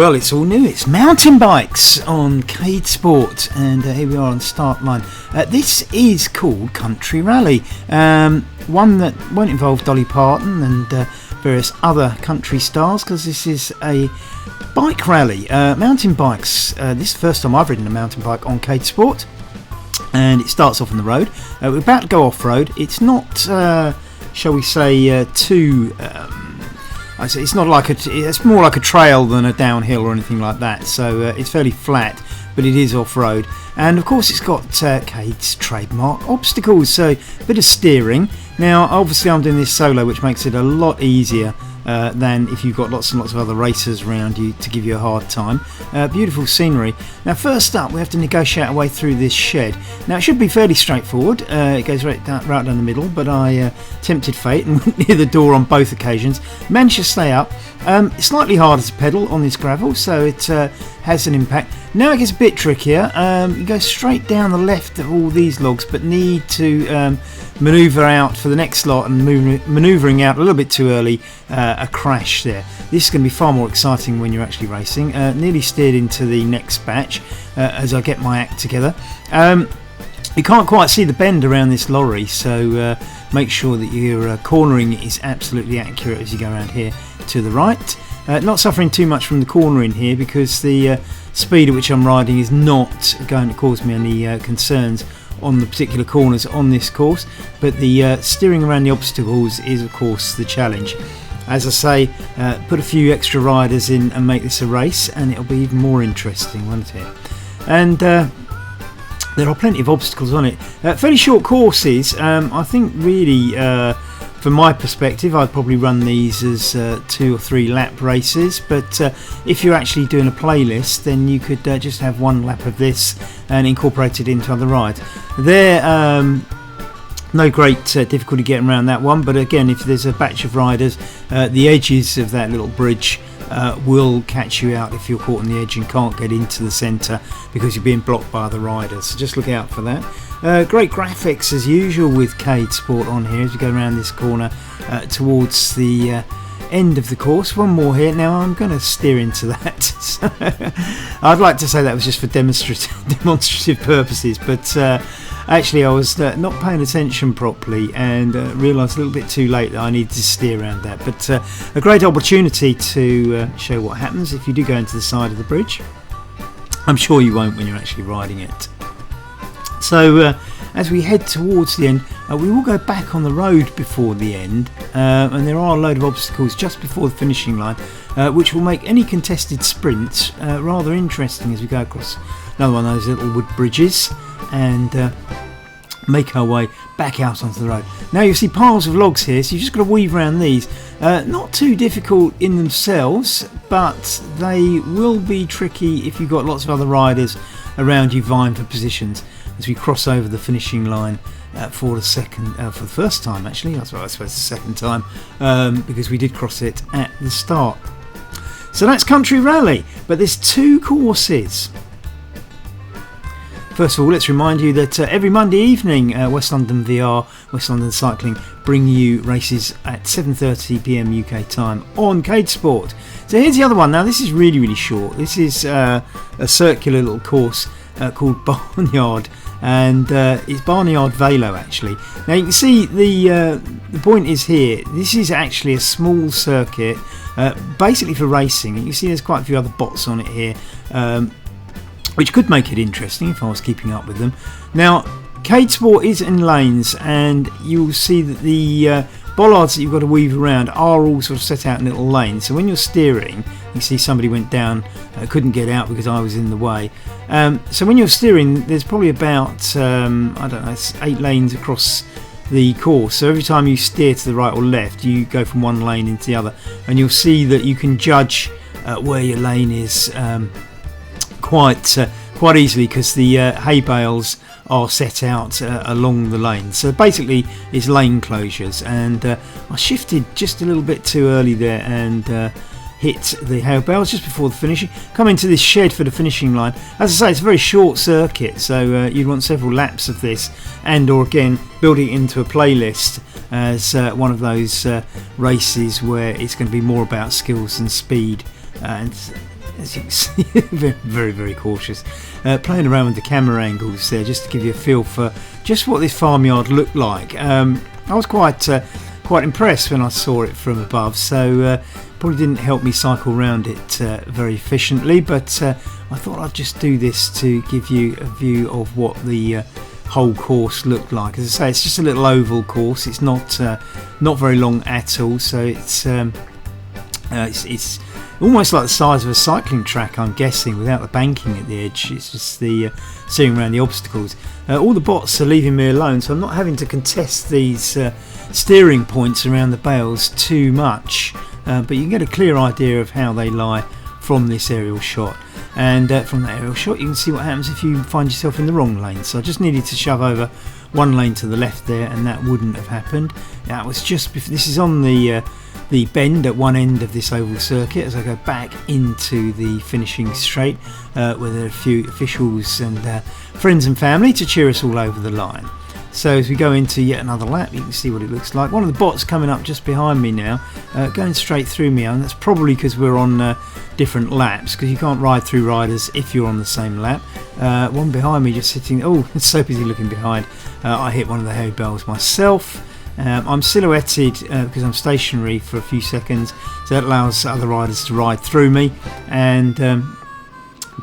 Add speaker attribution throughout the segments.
Speaker 1: Well, it's all new. It's mountain bikes on CADEsport, and here we are on the start line. This is called Country Rally, one that won't involve Dolly Parton and various other country stars, because this is a bike rally, mountain bikes. This is the first time I've ridden a mountain bike on CADEsport, and it starts off on the road. We're about to go off-road. It's not, shall we say, too... it's not like it's more like a trail than a downhill or anything like that, so it's fairly flat, but it is off-road. And of course it's got CADE's trademark obstacles, so a bit of steering. Now obviously I'm doing this solo, which makes it a lot easier than if you've got lots and lots of other racers around you to give you a hard time. Beautiful scenery. Now first up we have to negotiate our way through this shed. Now it should be fairly straightforward. It goes right down the middle, but I tempted fate and went near the door on both occasions. Managed to stay up. It's slightly harder to pedal on this gravel, so it has an impact. Now it gets a bit trickier. You go straight down the left of all these logs, but need to manoeuvre out for the next lot, and manoeuvring out a little bit too early, a crash there. This is going to be far more exciting when you're actually racing. Nearly steered into the next batch as I get my act together. You can't quite see the bend around this lorry, so make sure that your cornering is absolutely accurate as you go around here to the right. Not suffering too much from the cornering here, because the speed at which I'm riding is not going to cause me any concerns on the particular corners on this course, but the steering around the obstacles is of course the challenge. As I say, put a few extra riders in and make this a race, and it'll be even more interesting, won't it? And there are plenty of obstacles on it. Fairly short courses. I think really, from my perspective, I'd probably run these as 2 or 3 lap races, but if you're actually doing a playlist, then you could just have 1 lap of this and incorporate it into other rides. No great difficulty getting around that one, but again, if there's a batch of riders, the edges of that little bridge will catch you out if you're caught on the edge and can't get into the centre because you're being blocked by other riders, so just look out for that. Great graphics as usual with CADEsport on here as we go around this corner towards the end of the course. One more here. Now I'm going to steer into that. So, I'd like to say that was just for demonstrative purposes, but actually I was not paying attention properly and realised a little bit too late that I needed to steer around that. But a great opportunity to show what happens if you do go into the side of the bridge. I'm sure you won't when you're actually riding it. So as we head towards the end, we will go back on the road before the end, and there are a load of obstacles just before the finishing line, which will make any contested sprints rather interesting as we go across another one of those little wood bridges and make our way back out onto the road. Now you see piles of logs here, so you've just got to weave around these. Not too difficult in themselves, but they will be tricky if you've got lots of other riders around you vying for positions as we cross over the finishing line for the first time actually. That's what I suppose the second time, because we did cross it at the start. So that's Country Rally, but there's 2 courses. First of all, let's remind you that every Monday evening, West London VR, West London Cycling, bring you races at 7:30 PM UK time on CADEsport. So here's the other one. Now this is really, really short. This is a circular little course called Barnyard, and it's Barnyard Velo actually. Now you can see the point is here. This is actually a small circuit, basically for racing. And you can see there's quite a few other bots on it here, which could make it interesting if I was keeping up with them. Now, CADEsport is in lanes, and you'll see that the bollards that you've got to weave around are all sort of set out in little lanes. So when you're steering, you see somebody went down, couldn't get out because I was in the way. So when you're steering, there's probably about, I don't know, 8 lanes across the course. So every time you steer to the right or left, you go from one lane into the other, and you'll see that you can judge where your lane is quite easily, because the hay bales are set out along the lane. So basically it's lane closures, and I shifted just a little bit too early there and hit the hay bales just before the finish. Come into this shed for the finishing line. As I say, it's a very short circuit, so you'd want several laps of this, and or again building it into a playlist as one of those races where it's going to be more about skills and speed, and as you can see, very, very cautious. Playing around with the camera angles there, just to give you a feel for just what this farmyard looked like. I was quite impressed when I saw it from above, so probably didn't help me cycle around it very efficiently, but I thought I'd just do this to give you a view of what the whole course looked like. As I say, it's just a little oval course. It's not very long at all, so it's almost like the size of a cycling track, I'm guessing, without the banking at the edge. It's just the seeing around the obstacles. All the bots are leaving me alone, so I'm not having to contest these steering points around the bales too much, but you can get a clear idea of how they lie from this aerial shot. And from that aerial shot you can see what happens if you find yourself in the wrong lane. So I just needed to shove over one lane to the left there, and that wouldn't have happened. That was just before. This is on the bend at one end of this oval circuit as I go back into the finishing straight, where there are a few officials and friends and family to cheer us all over the line. So as we go into yet another lap, you can see what it looks like. One of the bots coming up just behind me now, going straight through me, and that's probably because we're on different laps, because you can't ride through riders if you're on the same lap. One behind me just sitting, oh, it's so busy looking behind. I hit one of the hay bales myself. I'm silhouetted because I'm stationary for a few seconds, so that allows other riders to ride through me. And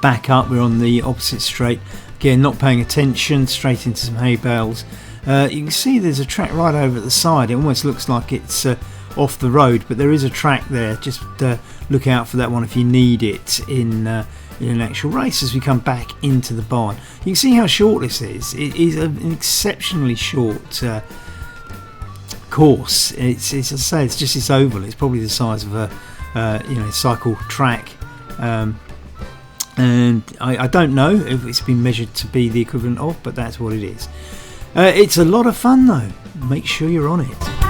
Speaker 1: back up, we're on the opposite straight. Again, not paying attention, straight into some hay bales. You can see there's a track right over at the side. It almost looks like it's off the road, but there is a track there. Just look out for that one if you need it in an actual race as we come back into the barn. You can see how short this is. It is an exceptionally short course. It's as I say, it's just this oval. It's probably the size of a cycle track. And I don't know if it's been measured to be the equivalent of, but that's what it is. It's a lot of fun though. Make sure you're on it.